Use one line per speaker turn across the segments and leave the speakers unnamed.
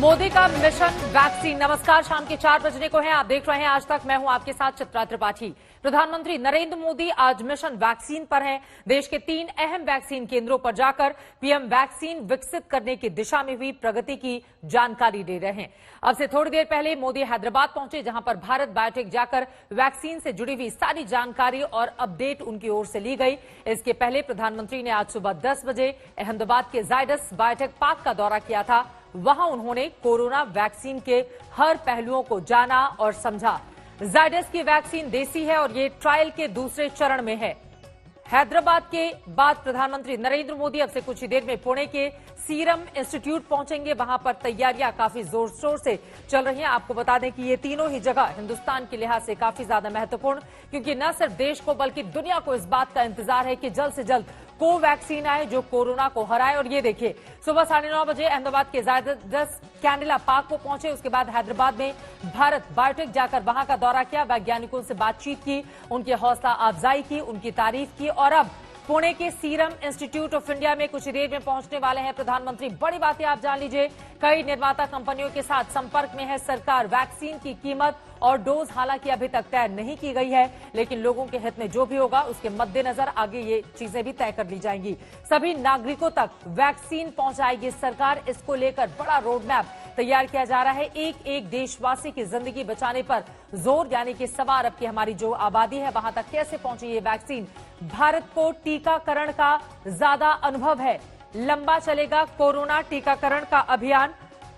मोदी का mission vaccine. नमस्कार, शाम के 4 बजने को है। आप देख रहे हैं आज तक। मैं हूं आपके साथ चित्रा त्रिपाठी। प्रधानमंत्री नरेंद्र मोदी आज मिशन वैक्सीन पर हैं। देश के 3 अहम वैक्सीन केंद्रों पर जाकर पीएम वैक्सीन विकसित करने की दिशा में हुई प्रगति की जानकारी दे रहे हैं। अब से थोड़ी देर पहले मोदी हैदराबाद पहुंचे, जहां पर भारत बायोटेक जाकर वैक्सीन से जुड़ी हुई सारी जानकारी और अपडेट उनकी ओर से ली गई। इसके पहले प्रधानमंत्री ने आज सुबह 10 बजे अहमदाबाद के जायडस बायोटेक पार्क का दौरा किया था। वहां उन्होंने कोरोना वैक्सीन के हर पहलुओं को जाना और समझा। जायडस की वैक्सीन देसी है और ये ट्रायल के दूसरे चरण में है। हैदराबाद के बाद प्रधानमंत्री नरेंद्र मोदी अब से कुछ ही देर में पुणे के सीरम इंस्टीट्यूट पहुंचेंगे। वहां पर तैयारियां काफी जोर शोर से चल रही हैं। आपको बता दें कि ये तीनों ही जगह हिंदुस्तान के लिहाज से काफी ज्यादा महत्वपूर्ण, क्योंकि न सिर्फ देश को बल्कि दुनिया को इस बात का इंतजार है कि जल्द से जल्द कोवैक्सीन आए जो कोरोना को हराए। और ये देखिए, सुबह 9:30 बजे अहमदाबाद के जायडस कैंडिला पार्क को पहुंचे। उसके बाद हैदराबाद में भारत बायोटेक जाकर वहां का दौरा किया, वैज्ञानिकों से बातचीत की, उनकी हौसला अफजाई की, उनकी तारीफ की। और अब पुणे के सीरम इंस्टीट्यूट ऑफ इंडिया में कुछ देर में पहुंचने वाले हैं प्रधानमंत्री। बड़ी बातें आप जान लीजिए। कई निर्माता कंपनियों के साथ संपर्क में है सरकार। वैक्सीन की कीमत और डोज हालांकि अभी तक तय नहीं की गई है, लेकिन लोगों के हित में जो भी होगा उसके मद्देनजर आगे ये चीजें भी तय कर ली जाएंगी। सभी नागरिकों तक वैक्सीन पहुंचाएगी सरकार। इसको लेकर बड़ा रोड मैप तैयार किया जा रहा है। एक एक देशवासी की जिंदगी बचाने पर जोर, यानी कि 1.25 अरब की हमारी जो आबादी है वहां तक कैसे पहुंची ये वैक्सीन। भारत को टीकाकरण का ज्यादा अनुभव है। लंबा चलेगा कोरोना टीकाकरण का अभियान।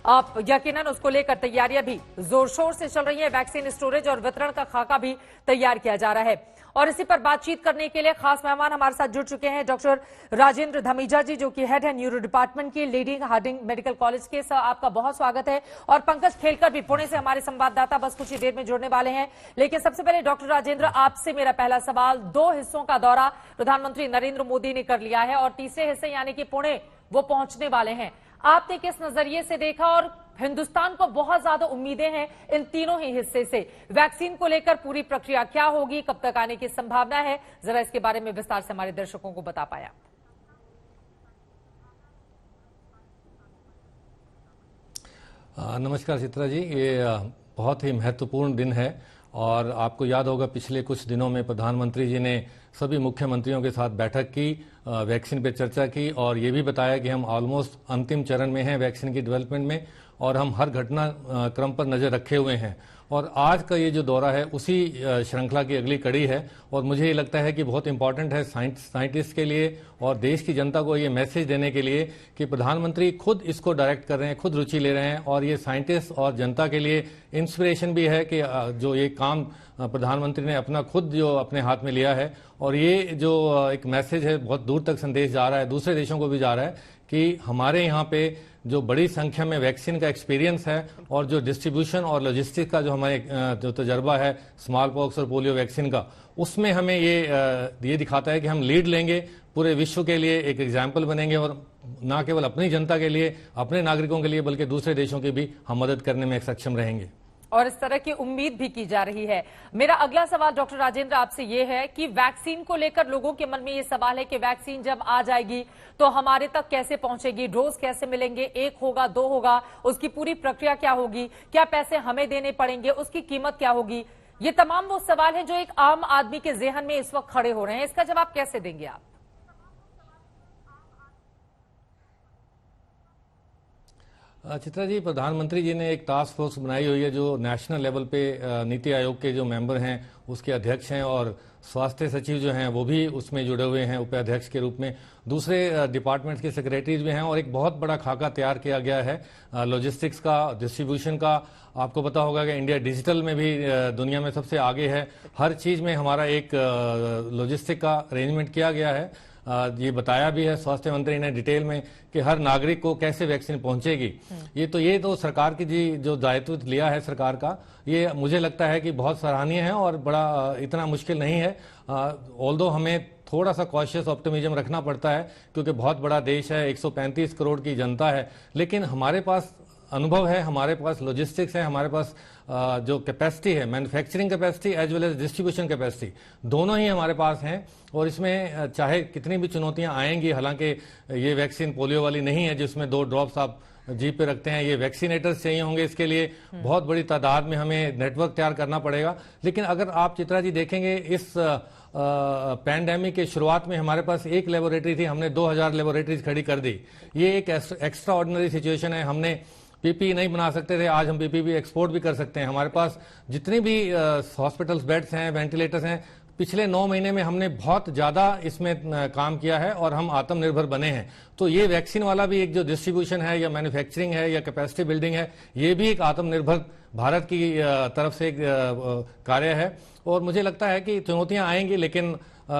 अब यकीनन उसको लेकर तैयारियां भी जोर शोर से चल रही है। वैक्सीन स्टोरेज और वितरण का खाका भी तैयार किया जा रहा है। और इसी पर बातचीत करने के लिए खास मेहमान हमारे साथ जुड़ चुके हैं डॉक्टर राजेंद्र धमीजा जी, जो कि हेड है न्यूरो डिपार्टमेंट की लीडिंग हार्डिंग मेडिकल कॉलेज के। सर, आपका बहुत स्वागत है। और पंकज खेलकर भी पुणे से हमारे संवाददाता बस कुछ ही देर में जुड़ने वाले हैं। लेकिन सबसे पहले डॉक्टर राजेंद्र, आपसे मेरा पहला सवाल। 2 हिस्सों का दौरा प्रधानमंत्री नरेंद्र मोदी ने कर लिया है और तीसरे हिस्से यानी कि पुणे वो पहुंचने वाले हैं। आपने किस नजरिए से देखा? और हिंदुस्तान को बहुत ज्यादा उम्मीदें हैं इन तीनों ही हिस्से से। वैक्सीन को लेकर पूरी प्रक्रिया क्या होगी, कब तक आने की संभावना है, जरा इसके बारे में विस्तार से हमारे दर्शकों को बता पाया।
नमस्कार चित्रा जी, ये बहुत ही महत्वपूर्ण दिन है। और आपको याद होगा पिछले कुछ दिनों में प्रधानमंत्री जी ने सभी मुख्यमंत्रियों के साथ बैठक की, वैक्सीन पे चर्चा की और ये भी बताया कि हम ऑलमोस्ट अंतिम चरण में हैं वैक्सीन की डेवलपमेंट में और हम हर घटना क्रम पर नजर रखे हुए हैं। और आज का ये जो दौरा है उसी श्रृंखला की अगली कड़ी है और मुझे ये लगता है कि बहुत इंपॉर्टेंट है साइंटिस्ट के लिए और देश की जनता को ये मैसेज देने के लिए कि प्रधानमंत्री खुद इसको डायरेक्ट कर रहे हैं, खुद रुचि ले रहे हैं। और ये साइंटिस्ट और जनता के लिए इंस्पिरेशन भी है कि जो ये काम प्रधानमंत्री ने अपना खुद जो अपने हाथ में लिया है। और ये जो एक मैसेज है बहुत दूर तक संदेश जा रहा है, दूसरे देशों को भी जा रहा है कि हमारे यहाँ पे जो बड़ी संख्या में वैक्सीन का एक्सपीरियंस है और जो डिस्ट्रीब्यूशन और लॉजिस्टिक का जो हमारे जो तजर्बा है स्मॉल पॉक्स और पोलियो वैक्सीन का, उसमें हमें ये दिखाता है कि हम लीड लेंगे, पूरे विश्व के लिए एक एग्जाम्पल बनेंगे और न केवल अपनी जनता के लिए, अपने नागरिकों के लिए, बल्कि दूसरे देशों की भी हम मदद करने में सक्षम रहेंगे।
और इस तरह की उम्मीद भी की जा रही है। मेरा अगला सवाल डॉक्टर राजेंद्र आपसे ये है कि वैक्सीन को लेकर लोगों के मन में ये सवाल है कि वैक्सीन जब आ जाएगी तो हमारे तक कैसे पहुंचेगी, डोज कैसे मिलेंगे, 1 होगा 2 होगा, उसकी पूरी प्रक्रिया क्या होगी, क्या पैसे हमें देने पड़ेंगे, उसकी कीमत क्या होगी। ये तमाम वो सवाल हैं जो एक आम आदमी के जेहन में इस वक्त खड़े हो रहे हैं। इसका जवाब कैसे देंगे आप?
चित्रा जी, प्रधानमंत्री जी ने एक टास्क फोर्स बनाई हुई है जो नेशनल लेवल पे नीति आयोग के जो मेंबर हैं उसके अध्यक्ष हैं और स्वास्थ्य सचिव जो हैं वो भी उसमें जुड़े हुए हैं उपाध्यक्ष के रूप में। दूसरे डिपार्टमेंट्स के सेक्रेटरीज भी हैं और एक बहुत बड़ा खाका तैयार किया गया है लॉजिस्टिक्स का, डिस्ट्रीब्यूशन का। आपको पता होगा कि इंडिया डिजिटल में भी दुनिया में सबसे आगे है। हर चीज में हमारा एक लॉजिस्टिक का अरेंजमेंट किया गया है। ये बताया भी है स्वास्थ्य मंत्री ने डिटेल में कि हर नागरिक को कैसे वैक्सीन पहुंचेगी। ये तो सरकार की जी जो दायित्व लिया है सरकार का, ये मुझे लगता है कि बहुत सराहनीय है और बड़ा इतना मुश्किल नहीं है। ऑल्दो हमें थोड़ा सा कॉशियस ऑप्टिमिज्म रखना पड़ता है क्योंकि बहुत बड़ा देश है, 135 करोड़ की जनता है, लेकिन हमारे पास अनुभव है, हमारे पास लॉजिस्टिक्स है, हमारे पास जो कैपेसिटी है, manufacturing capacity as well as distribution capacity, दोनों ही हमारे पास हैं। और इसमें चाहे कितनी भी चुनौतियां आएंगी, हालांकि ये वैक्सीन पोलियो वाली नहीं है जिसमें 2 ड्रॉप्स आप जी पे रखते हैं। ये वैक्सीनेटर्स चाहिए होंगे, इसके लिए बहुत बड़ी तादाद में हमें नेटवर्क तैयार करना पड़ेगा। लेकिन अगर आप चित्रा जी देखेंगे, इस पैंडेमिक के शुरुआत में हमारे पास एक लेबोरेटरी थी, हमने 2000 लेबोरेटरीज खड़ी कर दी। ये एक एक्स्ट्रा ऑर्डिनरी सिचुएशन है। हमने पीपी नहीं बना सकते थे, आज हम पीपी एक्सपोर्ट भी कर सकते हैं। हमारे पास जितनी भी हॉस्पिटल्स बेड्स हैं, वेंटिलेटर्स हैं, पिछले 9 महीने में हमने बहुत ज्यादा इसमें काम किया है और हम आत्मनिर्भर बने हैं। तो ये वैक्सीन वाला भी एक जो डिस्ट्रीब्यूशन है या मैन्युफैक्चरिंग है या कैपेसिटी बिल्डिंग है, ये भी एक आत्मनिर्भर भारत की तरफ से एक कार्य है। और मुझे लगता है कि चुनौतियां आएंगी, लेकिन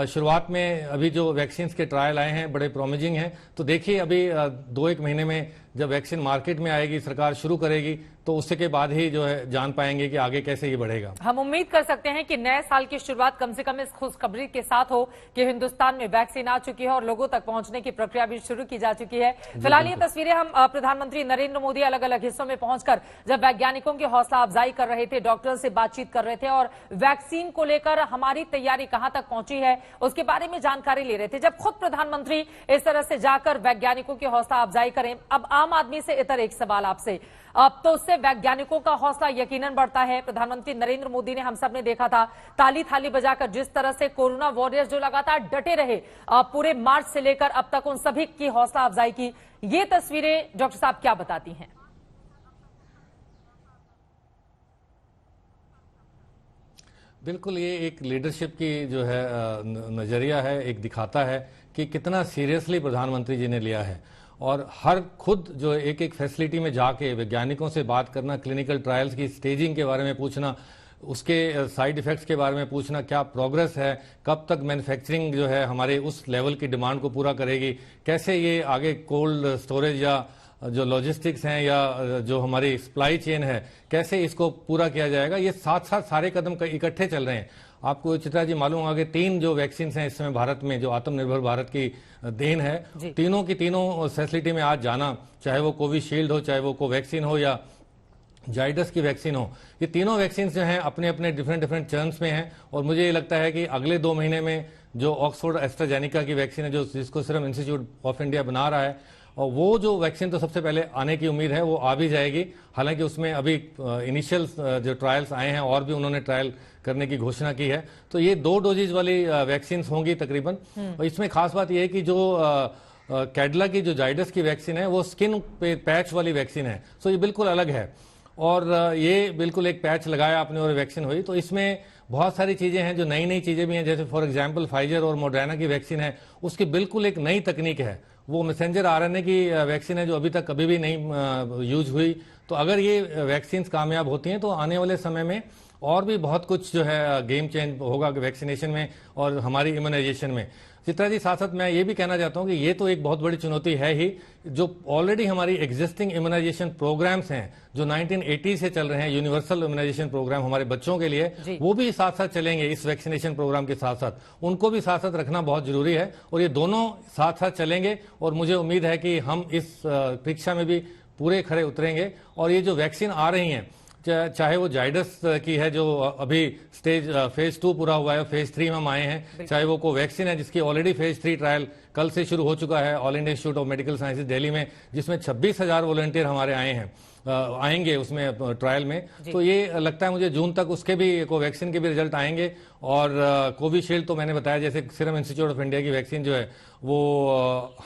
शुरुआत में अभी जो वैक्सीन के ट्रायल आए हैं बड़े प्रोमिजिंग हैं। तो देखिए अभी 2-1 महीने में जब वैक्सीन मार्केट में आएगी, सरकार शुरू करेगी, तो उसके के बाद ही जो है जान पाएंगे कि आगे कैसे ये बढ़ेगा।
हम उम्मीद कर सकते हैं कि नए साल की शुरुआत कम से कम इस खुशखबरी के साथ हो कि हिंदुस्तान में वैक्सीन आ चुकी है और लोगों तक पहुंचने की प्रक्रिया भी शुरू की जा चुकी है। फिलहाल ये तस्वीरें हम प्रधानमंत्री नरेंद्र मोदी अलग अलग हिस्सों में पहुंचकर जब वैज्ञानिकों की हौसला अफजाई कर रहे थे, डॉक्टर से बातचीत कर रहे थे और वैक्सीन को लेकर हमारी तैयारी कहां तक पहुंची है उसके बारे में जानकारी ले रहे थे। जब खुद प्रधानमंत्री इस तरह से जाकर वैज्ञानिकों की हौसला अफजाई करें, अब आम आदमी से इतर एक सवाल आपसे, अब तो उससे वैज्ञानिकों का हौसला यकीनन बढ़ता है। प्रधानमंत्री नरेंद्र मोदी ने, हम सब ने देखा था, ताली थाली बजाकर जिस तरह से कोरोना वॉरियर्स जो लगातार डटे रहे पूरे मार्च से लेकर अब तक, उन सभी की हौसला अफजाई की। ये तस्वीरें डॉक्टर साहब क्या बताती हैं?
बिल्कुल, ये एक लीडरशिप की जो है नजरिया है, एक दिखाता है कि कितना सीरियसली प्रधानमंत्री जी ने लिया है। और हर खुद जो एक एक फैसिलिटी में जाके वैज्ञानिकों से बात करना, क्लिनिकल ट्रायल्स की स्टेजिंग के बारे में पूछना, उसके साइड इफेक्ट्स के बारे में पूछना, क्या प्रोग्रेस है, कब तक मैन्युफैक्चरिंग जो है हमारे उस लेवल की डिमांड को पूरा करेगी, कैसे ये आगे कोल्ड स्टोरेज या जो लॉजिस्टिक्स हैं या जो हमारी सप्लाई चेन है, कैसे इसको पूरा किया जाएगा, ये साथ साथ सारे कदम इकट्ठे चल रहे हैं। आपको चित्रा जी मालूम होगा कि 3 जो वैक्सीन हैं इस समय भारत में, जो आत्मनिर्भर भारत की देन है, तीनों की तीनों फैसिलिटी में आज जाना, चाहे वो कोविशील्ड हो, चाहे वो कोवैक्सीन हो या जाइडस की वैक्सीन हो, ये तीनों वैक्सीन जो हैं अपने अपने डिफरेंट चर्न्स में हैं। और मुझे ये लगता है कि अगले 2 महीने में जो ऑक्सफोर्ड एस्ट्राजेनिका की वैक्सीन है, जो जिसको सीरम इंस्टीट्यूट ऑफ इंडिया बना रहा है, और वो जो वैक्सीन तो सबसे पहले आने की उम्मीद है, वो आ भी जाएगी। हालांकि उसमें अभी इनिशियल जो ट्रायल्स आए हैं और भी उन्होंने ट्रायल करने की घोषणा की है। तो ये 2 डोजेज वाली वैक्सीन होंगी तकरीबन। और इसमें खास बात यह है कि जो कैडला की जो जाइडस की वैक्सीन है वो स्किन पे पैच वाली वैक्सीन है, सो ये बिल्कुल अलग है। और ये बिल्कुल एक पैच लगाया आपने और वैक्सीन हुई। तो इसमें बहुत सारी चीजें हैं, जो नई नई चीजें भी हैं, जैसे फॉर एग्जांपल फाइजर और मॉडर्ना की वैक्सीन है, उसकी बिल्कुल एक नई तकनीक है। वो मैसेंजर आरएनए की वैक्सीन है जो अभी तक कभी भी नहीं यूज हुई। तो अगर ये वैक्सीन कामयाब होती हैं तो आने वाले समय में और भी बहुत कुछ जो है गेम चेंज होगा वैक्सीनेशन में और हमारी इम्यूनाइजेशन में। चित्रा जी, साथ साथ मैं ये भी कहना चाहता हूं कि ये तो एक बहुत बड़ी चुनौती है ही, जो ऑलरेडी हमारी एग्जिस्टिंग इम्यूनाइजेशन प्रोग्राम्स हैं जो 1980 से चल रहे हैं, यूनिवर्सल इम्यूनाइजेशन प्रोग्राम हमारे बच्चों के लिए, वो भी साथ साथ चलेंगे इस वैक्सीनेशन प्रोग्राम के साथ साथ, उनको भी साथ साथ रखना बहुत जरूरी है। और ये दोनों साथ साथ चलेंगे और मुझे उम्मीद है कि हम इस परीक्षा में भी पूरे खरे उतरेंगे। और ये जो वैक्सीन आ रही हैं, चाहे वो जाइडस की है जो अभी फेज 2 पूरा हुआ है, फेज 3 में हम आए हैं, चाहे वो कोवैक्सीन है जिसकी ऑलरेडी फेज 3 ट्रायल कल से शुरू हो चुका है all India institute of medical sciences Delhi में, जिसमें 26,000 वॉलंटियर हमारे आए हैं, आएंगे उसमें ट्रायल में। तो ये लगता है मुझे जून तक उसके भी कोवैक्सीन के भी रिजल्ट आएंगे। और कोविशील्ड तो मैंने बताया, जैसे सीरम इंस्टीट्यूट ऑफ इंडिया की वैक्सीन जो है वो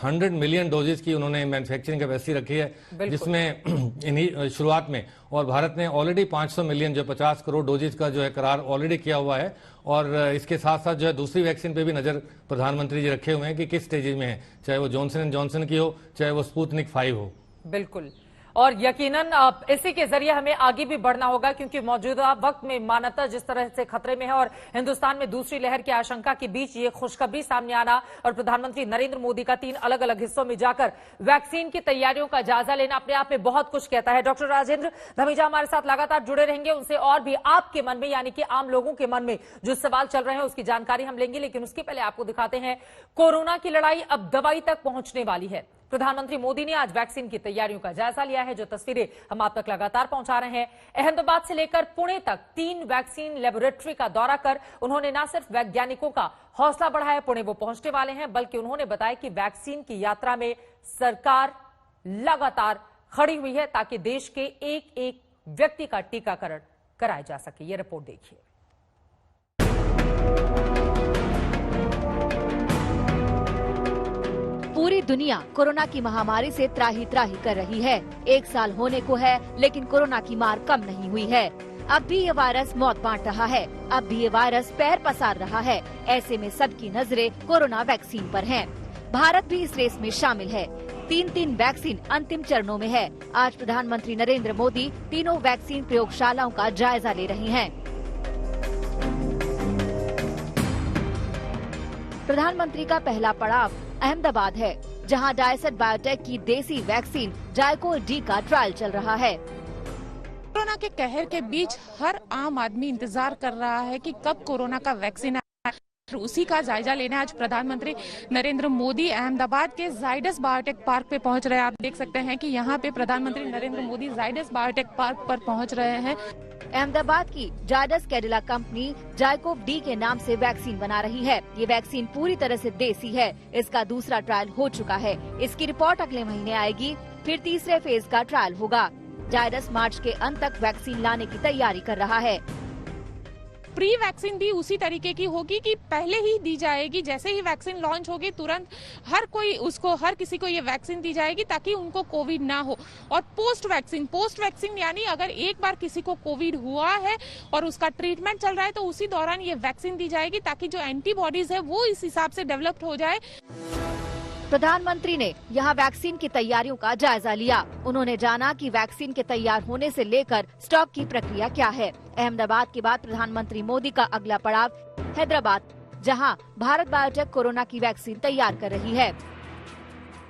100 मिलियन डोजेज की उन्होंने मैन्युफैक्चरिंग कैपेसिटी रखी है, जिसमें इन्हीं शुरुआत में, और भारत ने ऑलरेडी 500 मिलियन जो 50 करोड़ डोजेज का जो है करार ऑलरेडी किया हुआ है। और इसके साथ साथ जो है दूसरी वैक्सीन पे भी नजर प्रधानमंत्री जी रखे हुए हैं कि किस स्टेजेज में है, चाहे वो जॉनसन एंड जॉनसन की हो, चाहे वो स्पुतनिक 5 हो।
बिल्कुल, और यकीनन इसी के जरिए हमें आगे भी बढ़ना होगा, क्योंकि मौजूदा वक्त में मानवता जिस तरह से खतरे में है और हिंदुस्तान में दूसरी लहर की आशंका के बीच ये खुशखबरी सामने आना और प्रधानमंत्री नरेंद्र मोदी का 3 अलग अलग हिस्सों में जाकर वैक्सीन की तैयारियों का जायजा लेना अपने आप में बहुत कुछ कहता है। डॉक्टर राजेंद्र धमीजा हमारे साथ लगातार जुड़े रहेंगे, उनसे और भी आपके मन में, यानी कि आम लोगों के मन में जो सवाल चल रहे हैं उसकी जानकारी हम लेंगे। लेकिन उसके पहले आपको दिखाते हैं कोरोना की लड़ाई अब दवाई तक पहुंचने वाली है। प्रधानमंत्री मोदी ने आज वैक्सीन की तैयारियों का जायजा लिया है, जो तस्वीरें हम आप तक लगातार पहुंचा रहे हैं। अहमदाबाद से लेकर पुणे तक 3 वैक्सीन लेबोरेटरी का दौरा कर उन्होंने न सिर्फ वैज्ञानिकों का हौसला बढ़ाया, पुणे वो पहुंचने वाले हैं, बल्कि उन्होंने बताया कि वैक्सीन की यात्रा में सरकार लगातार खड़ी हुई है ताकि देश के एक एक व्यक्ति का टीकाकरण कराया जा सके। ये रिपोर्ट देखिए।
पूरी दुनिया कोरोना की महामारी से त्राही त्राही कर रही है। 1 साल होने को है, लेकिन कोरोना की मार कम नहीं हुई है। अब भी ये वायरस मौत बांट रहा है, अब भी ये वायरस पैर पसार रहा है। ऐसे में सबकी नजरें कोरोना वैक्सीन पर हैं। भारत भी इस रेस में शामिल है। 3 वैक्सीन अंतिम चरणों में है। आज प्रधानमंत्री नरेंद्र मोदी तीनों वैक्सीन प्रयोगशालाओं का जायजा ले रहे हैं। प्रधानमंत्री का पहला पड़ाव अहमदाबाद है, जहां डायसर बायोटेक की देसी वैक्सीन जायकोव-डी का ट्रायल चल रहा है।
कोरोना के कहर के बीच हर आम आदमी इंतजार कर रहा है कि कब कोरोना का वैक्सीन आए। उसी का जायजा लेने आज प्रधानमंत्री नरेंद्र मोदी अहमदाबाद के जायडस बायोटेक पार्क पे पहुंच रहे हैं। आप देख सकते हैं कि यहाँ पे प्रधानमंत्री नरेंद्र मोदी जायडस बायोटेक पार्क पर पहुंच रहे हैं।
अहमदाबाद की जायडस कैडिला कंपनी जायकोव-डी के नाम से वैक्सीन बना रही है। ये वैक्सीन पूरी तरह से देसी है। इसका दूसरा ट्रायल हो चुका है। इसकी रिपोर्ट अगले महीने आएगी, फिर तीसरे फेज का ट्रायल होगा। जायडस मार्च के अंत तक वैक्सीन लाने की तैयारी कर रहा है।
प्री वैक्सीन भी उसी तरीके की होगी कि पहले ही दी जाएगी। जैसे ही वैक्सीन लॉन्च होगी तुरंत हर किसी को ये वैक्सीन दी जाएगी ताकि उनको कोविड ना हो। और पोस्ट वैक्सीन यानी अगर एक बार किसी को कोविड हुआ है और उसका ट्रीटमेंट चल रहा है तो उसी दौरान ये वैक्सीन दी जाएगी ताकि जो एंटीबॉडीज है वो इस हिसाब से डेवलप्ड हो जाए।
प्रधानमंत्री ने यहाँ वैक्सीन की तैयारियों का जायजा लिया। उन्होंने जाना कि वैक्सीन के तैयार होने से लेकर स्टॉक की प्रक्रिया क्या है। अहमदाबाद के बाद प्रधानमंत्री मोदी का अगला पड़ाव हैदराबाद, जहाँ भारत बायोटेक कोरोना की वैक्सीन तैयार कर रही है।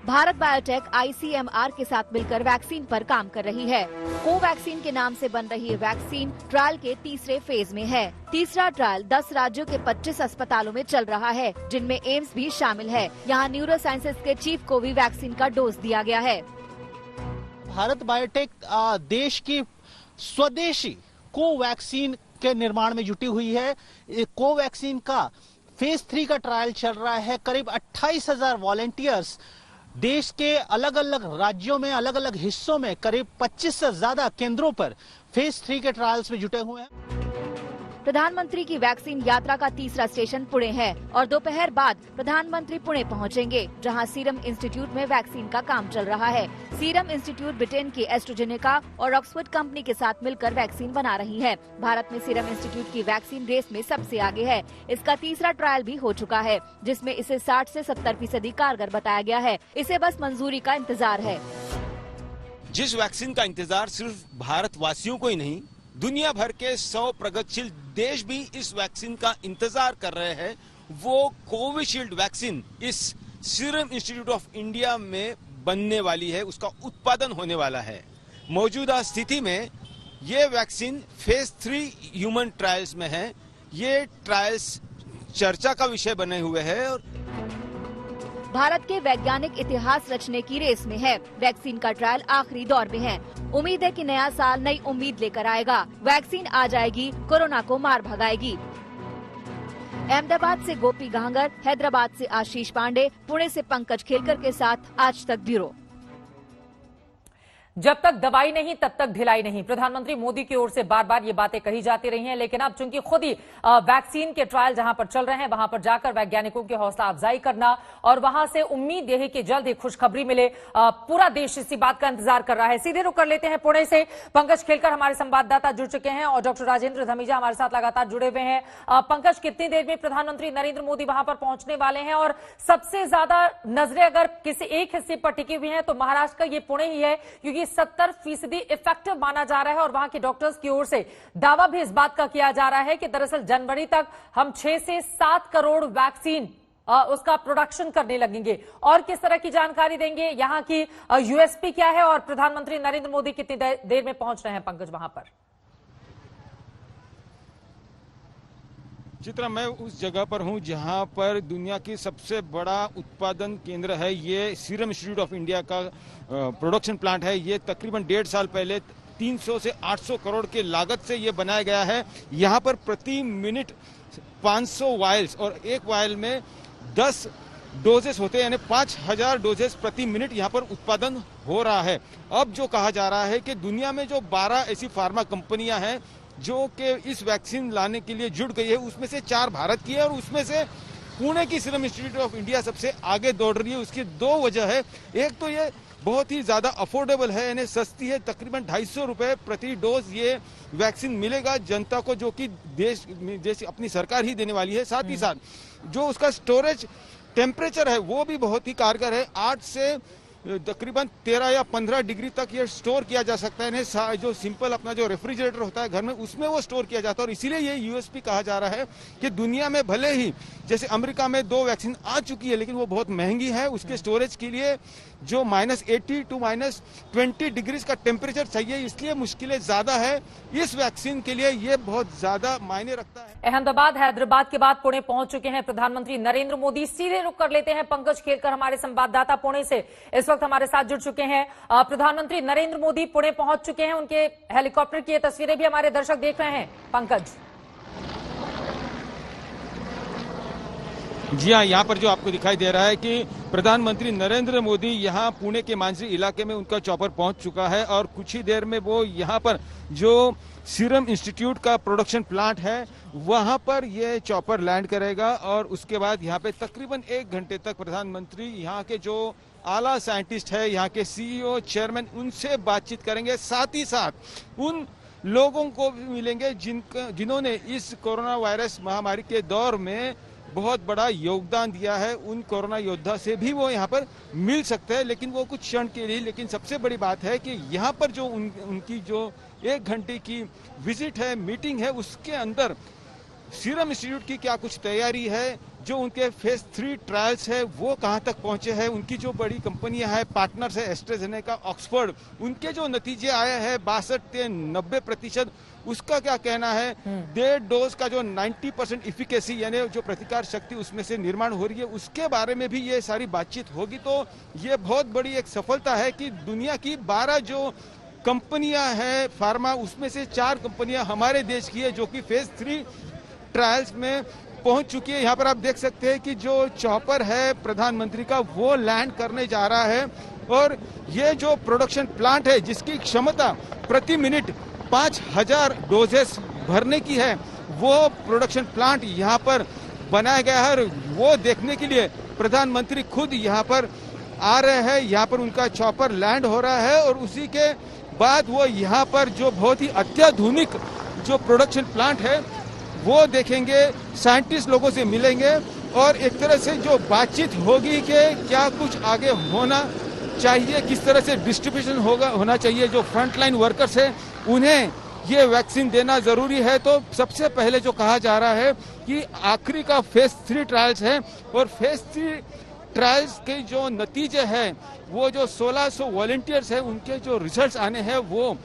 भारत बायोटेक ICMR के साथ मिलकर वैक्सीन पर काम कर रही है। कोवैक्सीन के नाम से बन रही ये वैक्सीन ट्रायल के तीसरे फेज में है। तीसरा ट्रायल 10 राज्यों के 25 अस्पतालों में चल रहा है, जिनमें एम्स भी शामिल है। यहाँ न्यूरो साइंसेज के चीफ को भी वैक्सीन का डोज दिया गया है।
भारत बायोटेक देश की स्वदेशी कोवैक्सीन के निर्माण में जुटी हुई है। कोवैक्सीन का फेज 3 का ट्रायल चल रहा है। करीब 28,000 वॉलेंटियर्स देश के अलग अलग राज्यों में, अलग अलग हिस्सों में करीब 25 से ज्यादा केंद्रों पर फेज 3 के ट्रायल्स में जुटे हुए हैं।
प्रधानमंत्री की वैक्सीन यात्रा का तीसरा स्टेशन पुणे है और दोपहर बाद प्रधानमंत्री पुणे पहुंचेंगे, जहां सीरम इंस्टीट्यूट में वैक्सीन का काम चल रहा है। सीरम इंस्टीट्यूट ब्रिटेन की एस्ट्राजेनेका और ऑक्सफोर्ड कंपनी के साथ मिलकर वैक्सीन बना रही है। भारत में सीरम इंस्टीट्यूट की वैक्सीन रेस में सबसे आगे है। इसका तीसरा ट्रायल भी हो चुका है, जिसमें इसे 60 से 70% कारगर बताया गया है। इसे बस मंजूरी का इंतजार है।
जिस वैक्सीन का इंतजार सिर्फ भारतवासियों को ही नहीं, दुनिया भर के 100 प्रगतिशील देश भी इस वैक्सीन का इंतजार कर रहे हैं, वो कोविशील्ड वैक्सीन इस सीरम इंस्टीट्यूट ऑफ इंडिया में बनने वाली है, उसका उत्पादन होने वाला है। मौजूदा स्थिति में ये वैक्सीन फेज 3 ह्यूमन ट्रायल्स में है। ये ट्रायल्स चर्चा का विषय बने हुए हैं और
भारत के वैज्ञानिक इतिहास रचने की रेस में है। वैक्सीन का ट्रायल आखिरी दौर में है। उम्मीद है कि नया साल नई उम्मीद लेकर आएगा। वैक्सीन आ जाएगी, कोरोना को मार भगाएगी। अहमदाबाद से गोपी गांगर, हैदराबाद से आशीष पांडे, पुणे से पंकज खेलकर के साथ आज तक ब्यूरो।
जब तक दवाई नहीं तब तक ढिलाई नहीं, प्रधानमंत्री मोदी की ओर से बार बार ये बातें कही जाती रही हैं, लेकिन अब चूंकि खुद ही वैक्सीन के ट्रायल जहां पर चल रहे हैं वहां पर जाकर वैज्ञानिकों की हौसला अफजाई करना और वहां से उम्मीद यही कि जल्द ही खुशखबरी मिले, पूरा देश इसी बात का इंतजार कर रहा है। सीधे रुक कर लेते हैं पुणे से। पंकज खेलकर हमारे संवाददाता जुड़ चुके हैं और डॉक्टर राजेंद्र धमीजा हमारे साथ लगातार जुड़े हुए हैं। पंकज, कितनी देर में प्रधानमंत्री नरेंद्र मोदी वहां पर पहुंचने वाले हैं और सबसे ज्यादा नजरें अगर किसी एक हिस्से पर टिकी हुई हैं तो महाराष्ट्र का ये पुणे ही है, क्योंकि 70% इफेक्टिव माना जा रहा है और वहां के डॉक्टर्स की ओर से दावा भी इस बात का किया जा रहा है कि दरअसल जनवरी तक हम 6 से 7 करोड़ वैक्सीन उसका प्रोडक्शन करने लगेंगे। और किस तरह की जानकारी देंगे, यहाँ की यूएसपी क्या है और प्रधानमंत्री नरेंद्र मोदी कितनी देर में पहुंच रहे हैं पंकज वहां पर?
चित्रा, मैं उस जगह पर हूं जहां पर दुनिया की सबसे बड़ा उत्पादन केंद्र है। ये सीरम इंस्टीट्यूट ऑफ इंडिया का प्रोडक्शन प्लांट है। ये तकरीबन 1.5 साल पहले 300 से 800 करोड़ की लागत से ये बनाया गया है। यहाँ पर प्रति मिनट 500 वायल्स और एक वायल में 10 डोजेस होते हैं, यानी 5000 डोजेस प्रति मिनट यहाँ पर उत्पादन हो रहा है। अब जो कहा जा रहा है कि दुनिया में जो 12 ऐसी फार्मा कंपनियां हैं जो कि इस वैक्सीन लाने के लिए जुड़ गई है, उसमें से 4 भारत की है और उसमें से पुणे की सीरम इंस्टीट्यूट ऑफ इंडिया सबसे आगे दौड़ रही है। उसकी 2 वजह है। एक तो ये बहुत ही ज्यादा अफोर्डेबल है, यानी सस्ती है, तकरीबन 250 रुपए प्रति डोज ये वैक्सीन मिलेगा जनता को, जो कि देश अपनी सरकार ही देने वाली है। साथ ही साथ जो उसका स्टोरेज टेम्परेचर है वो भी बहुत ही कारगर है। 8 से तकरीबन 13 या 15 डिग्री तक ये स्टोर किया जा सकता है। जो सिंपल अपना जो रेफ्रिजरेटर होता है घर में, उसमें वो स्टोर किया जाता है। और इसीलिए ये यूएसपी कहा जा रहा है कि दुनिया में भले ही जैसे अमेरिका में 2 वैक्सीन आ चुकी है, लेकिन वो बहुत महंगी है। उसके स्टोरेज के लिए जो -80 टू -20 डिग्री का टेम्परेचर चाहिए, इसलिए मुश्किलें ज्यादा है। इस वैक्सीन के लिए ये बहुत ज्यादा मायने रखता है।
अहमदाबाद हैदराबाद के बाद पुणे पहुंच चुके हैं प्रधानमंत्री नरेंद्र मोदी। सीधे रुक कर लेते हैं पंकज खेलकर, हमारे संवाददाता पुणे से इस वक्त हमारे साथ जुड़ चुके हैं। प्रधानमंत्री नरेंद्र मोदी पुणे पहुंच चुके हैं, उनके हेलीकॉप्टर की ये तस्वीरें भी हमारे दर्शक देख रहे हैं। पंकज
जी हाँ, यहाँ पर जो आपको दिखाई दे रहा है कि प्रधानमंत्री नरेंद्र मोदी यहाँ पुणे के मांझी इलाके में उनका चॉपर पहुंच चुका है और कुछ ही देर में वो यहाँ पर जो सीरम इंस्टीट्यूट का प्रोडक्शन प्लांट है वहां पर ये चॉपर लैंड करेगा और उसके बाद यहाँ पे तकरीबन 1 घंटे तक प्रधानमंत्री यहाँ के जो आला साइंटिस्ट है, यहाँ के सीईओ, चेयरमैन, उनसे बातचीत करेंगे। साथ ही साथ उन लोगों को भी मिलेंगे जिन्होंने इस कोरोना वायरस महामारी के दौर में बहुत बड़ा योगदान दिया है। उन कोरोना योद्धा से भी वो यहाँ पर मिल सकते हैं, लेकिन वो कुछ क्षण के लिए। लेकिन सबसे बड़ी बात है कि यहाँ पर जो उनकी जो 1 घंटे की विजिट है, मीटिंग है, उसके अंदर सीरम इंस्टीट्यूट की क्या कुछ तैयारी है, जो उनके फेज 3 ट्रायल्स है वो कहां तक पहुंचे हैं, उनकी जो बड़ी कंपनियां हैं, पार्टनर्स है, एस्ट्राजेनेका, ऑक्सफोर्ड, उनके जो नतीजे आए हैं 62 से 90%, उसका क्या कहना है। 1.5 डोज का जो 90% इफिकेसी यानी जो प्रतिकार शक्ति उसमें से निर्माण हो रही है, उसके बारे में भी ये सारी बातचीत होगी। तो ये बहुत बड़ी एक सफलता है कि दुनिया की 12 जो कंपनियां हैं फार्मा, उसमें से 4 कंपनियां हमारे देश की है जो कि फेज 3 ट्रायल्स में पहुंच चुकी है। यहाँ पर आप देख सकते हैं कि जो चॉपर है प्रधानमंत्री का वो लैंड करने जा रहा है और ये जो प्रोडक्शन प्लांट है जिसकी क्षमता प्रति मिनट 5000 डोजेस भरने की है, वो प्रोडक्शन प्लांट यहाँ पर बनाया गया है। और वो देखने के लिए प्रधानमंत्री खुद यहाँ पर आ रहे हैं। यहाँ पर उनका चॉपर लैंड हो रहा है और उसी के बाद वो यहाँ पर जो बहुत ही अत्याधुनिक जो प्रोडक्शन प्लांट है वो देखेंगे, साइंटिस्ट लोगों से मिलेंगे और एक तरह से जो बातचीत होगी कि क्या कुछ आगे होना चाहिए, किस तरह से डिस्ट्रीब्यूशन होना चाहिए। जो फ्रंटलाइन वर्कर्स है उन्हें ये वैक्सीन देना जरूरी है। तो सबसे पहले जो कहा जा रहा है कि आखिरी का फेज 3 ट्रायल्स है और फेज 3 ट्रायल्स के जो नतीजे हैं वो जो 1600 वॉलंटियर्स हैं उनके जो रिजल्ट्स आने हैं वो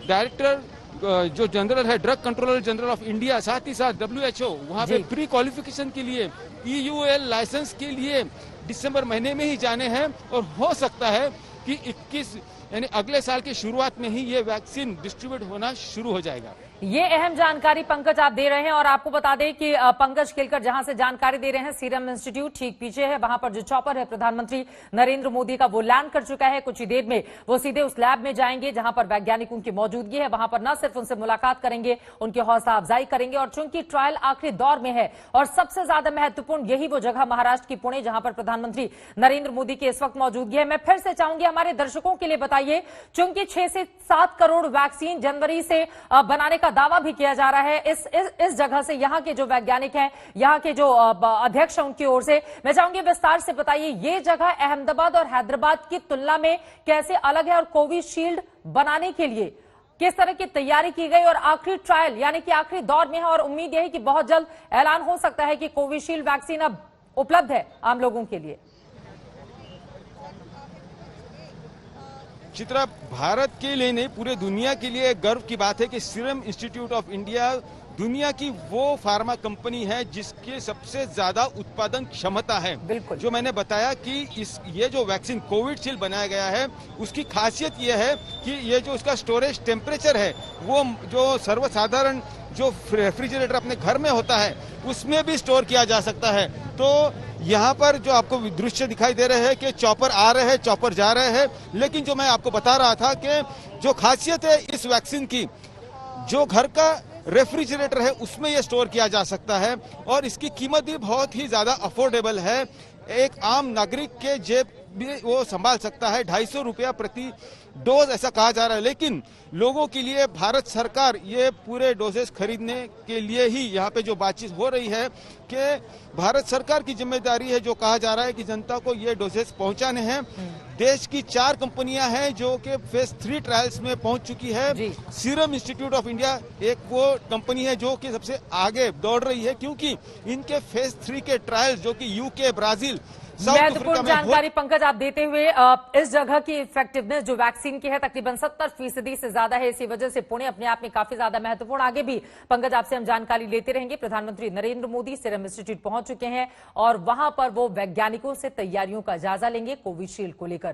डायरेक्टर जो जनरल है, drug controller general of India, साथ ही साथ WHO वहाँ पे प्री क्वालिफिकेशन के लिए EUL लाइसेंस के लिए दिसंबर महीने में ही जाने हैं और हो सकता है कि 21 यानी अगले साल की शुरुआत में ही ये वैक्सीन डिस्ट्रीब्यूट होना शुरू हो जाएगा।
ये अहम जानकारी पंकज आप दे रहे हैं और आपको बता दें कि पंकज खेलकर जहां से जानकारी दे रहे हैं, सीरम इंस्टीट्यूट ठीक पीछे है, वहां पर जो चॉपर है प्रधानमंत्री नरेंद्र मोदी का वो लैंड कर चुका है। कुछ ही देर में वो सीधे उस लैब में जाएंगे जहां पर वैज्ञानिकों की मौजूदगी है। वहां पर न सिर्फ उनसे मुलाकात करेंगे, उनकी हौसला अफजाई करेंगे और चूंकि ट्रायल आखिरी दौर में है और सबसे ज्यादा महत्वपूर्ण यही वो जगह महाराष्ट्र की पुणे जहां पर प्रधानमंत्री नरेंद्र मोदी की इस वक्त मौजूदगी है। मैं फिर से चाहूंगी हमारे दर्शकों के लिए बताइए, चूंकि 6 से 7 करोड़ वैक्सीन जनवरी से बनाने का दावा भी किया जा रहा है इस जगह से, यहाँ के जो वैज्ञानिक हैं, यहाँ के जो अध्यक्ष हैं उनकी ओर से, मैं चाहूंगी विस्तार से बताइए ये जगह अहमदाबाद और हैदराबाद की तुलना में कैसे अलग है और कोविशील्ड बनाने के लिए किस तरह की तैयारी की गई और आखिरी ट्रायल यानी कि आखिरी दौर में है और उम्मीद यही कि बहुत जल्द ऐलान हो सकता है कि कोविशील्ड वैक्सीन अब उपलब्ध है आम लोगों के लिए।
चित्रा, भारत के लिए नहीं पूरे दुनिया के लिए गर्व की बात है कि सीरम इंस्टीट्यूट ऑफ इंडिया दुनिया की वो फार्मा कंपनी है जिसके सबसे ज्यादा उत्पादन क्षमता है।
बिल्कुल,
जो मैंने बताया कि ये जो वैक्सीन कोविशील्ड बनाया गया है उसकी खासियत ये है कि ये जो उसका स्टोरेज टेम्परेचर है वो जो सर्वसाधारण जो रेफ्रिजरेटर अपने घर में होता है उसमें भी स्टोर किया जा सकता है। तो यहाँ पर जो आपको दृश्य दिखाई दे रहे हैं कि चॉपर आ रहे हैं, चॉपर जा रहे हैं, लेकिन जो मैं आपको बता रहा था कि जो खासियत है इस वैक्सीन की, जो घर का रेफ्रिजरेटर है उसमें ये स्टोर किया जा सकता है और इसकी कीमत भी बहुत ही ज्यादा अफोर्डेबल है। एक आम नागरिक के जेब भी वो संभाल सकता है। 250 रुपया प्रति डोज ऐसा कहा जा रहा है, लेकिन लोगों के लिए भारत सरकार ये पूरे डोजेस खरीदने के लिए ही यहाँ पे जो बातचीत हो रही है कि भारत सरकार की जिम्मेदारी है, जो कहा जा रहा है कि जनता को ये डोजेस पहुंचाने हैं। देश की 4 कंपनियां हैं जो कि फेज 3 ट्रायल्स में पहुंच चुकी है। सीरम इंस्टीट्यूट ऑफ इंडिया एक वो कंपनी है जो कि सबसे आगे दौड़ रही है, क्योंकि इनके फेज 3 के ट्रायल्स जो कि यूके, ब्राजील,
महत्वपूर्ण जानकारी पंकज आप देते हुए, इस जगह की इफेक्टिवनेस जो वैक्सीन की है तकरीबन 70% से ज्यादा है। इसी वजह से पुणे अपने आप में काफी ज्यादा महत्वपूर्ण। आगे भी पंकज आपसे हम जानकारी लेते रहेंगे। प्रधानमंत्री नरेंद्र मोदी सीरम इंस्टीट्यूट पहुंच चुके हैं और वहां पर वो वैज्ञानिकों से तैयारियों का जायजा लेंगे कोविशील्ड को लेकर।